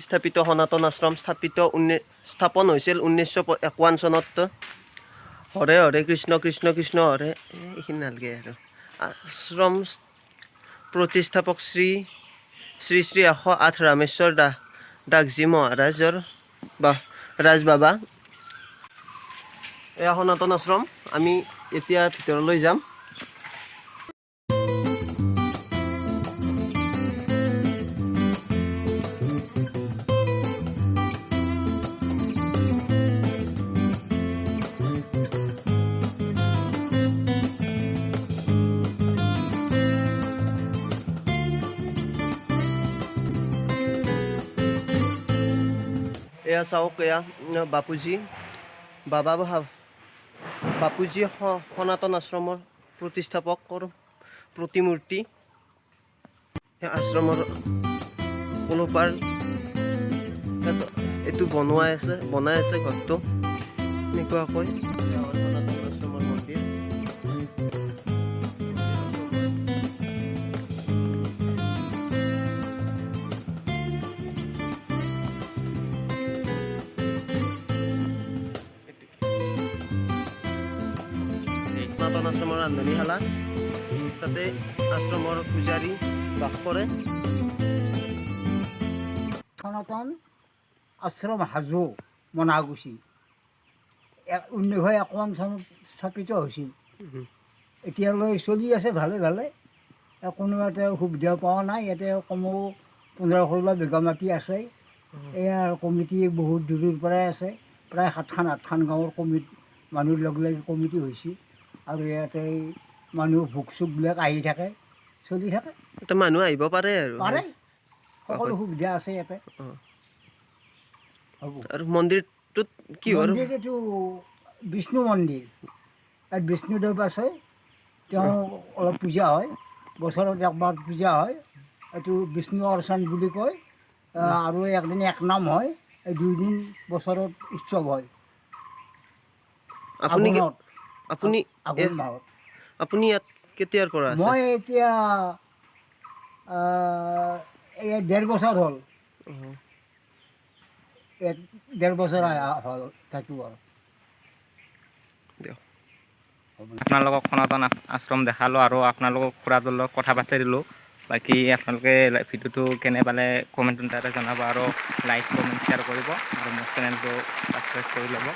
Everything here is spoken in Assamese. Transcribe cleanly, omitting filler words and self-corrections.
স্থাপিত সনাতন আশ্ৰম স্থাপন হৈছিল 1951 চনত। হৰে হৰে কৃষ্ণ কৃষ্ণ কৃষ্ণ হৰে, এইখিনি নালাগে আৰু। আশ্ৰম প্ৰতিষ্ঠাপক শ্ৰী শ্ৰী শ্ৰী 108 ৰামেশ্বৰ দাসজী মহাৰাজৰ ৰাজবাবা। এয়া সনাতন আশ্ৰম। আমি এতিয়া ভিতৰলৈ যাম। এয়া চাওক, এয়া বাপুজী বাপুজী সনাতন আশ্ৰমৰ প্ৰতিষ্ঠাপকৰ প্ৰতিমূৰ্তি। আশ্ৰমৰ কোনোবাৰ এইটো বনাই আছে ঘৰটো এনেকুৱাকৈ। সনাতন আশ্ৰমৰ মন্দিৰ। সনাতন আশ্ৰমৰ ৰান্ধনীশালা, তাতে আশ্ৰমৰ পূজাৰী বাস কৰে। সনাতন আশ্ৰম হাজো মনাগুচি 1951 চনত স্থাপিত হৈছিল। এতিয়ালৈ চলি আছে ভালে ভালে। কোনো ইয়াতে সুবিধা পোৱা নাই। ইয়াতে কমেও 15-16 বিঘা মাটি আছে। এয়া কমিটি বহুত দূৰৰ পৰাই আছে। প্ৰায় 7-8খন গাঁৱৰ মানুহ লগ লাগি কমিটি হৈছে। আৰু ইয়াতে মানুহ ভোগ চোকবিলাক আহি থাকে, চলি থাকে। এটা মানুহ আহিব পাৰে আৰু সকলো সুবিধা আছে ইয়াতে। আৰু মন্দিৰটোত কি হয়? মন্দিৰ এইটো বিষ্ণু মন্দিৰ। ইয়াত বিষ্ণুদেৱ আছে, তেওঁ অলপ পূজা হয়, বছৰত একবাৰ পূজা হয়। এইটো বিষ্ণু অৰ্চন বুলি কয়। আৰু একদিন একনাম হয়, 2 দিন বছৰত উৎসৱ হয়। আপুনি আঘোণ মাহত। আপুনি ইয়াত কেতিয়াৰ পৰা আছে? মই এতিয়া 1.5 বছৰ হ'ল। 1.5 বছৰ হ'ল থাকিব আৰু। আপোনালোকক সনাতন আশ্ৰম দেখালোঁ আৰু আপোনালোকক খুৰাটোৰ লগত কথা পাতি দিলোঁ। বাকী আপোনালোকে ভিডিঅ'টো কেনে পালে কমেণ্টত জনাব আৰু লাইক কমেণ্ট শ্বেয়াৰ কৰিব আৰু মোৰ চেনেলটো ছাবস্ক্ৰাইব কৰি ল'ব।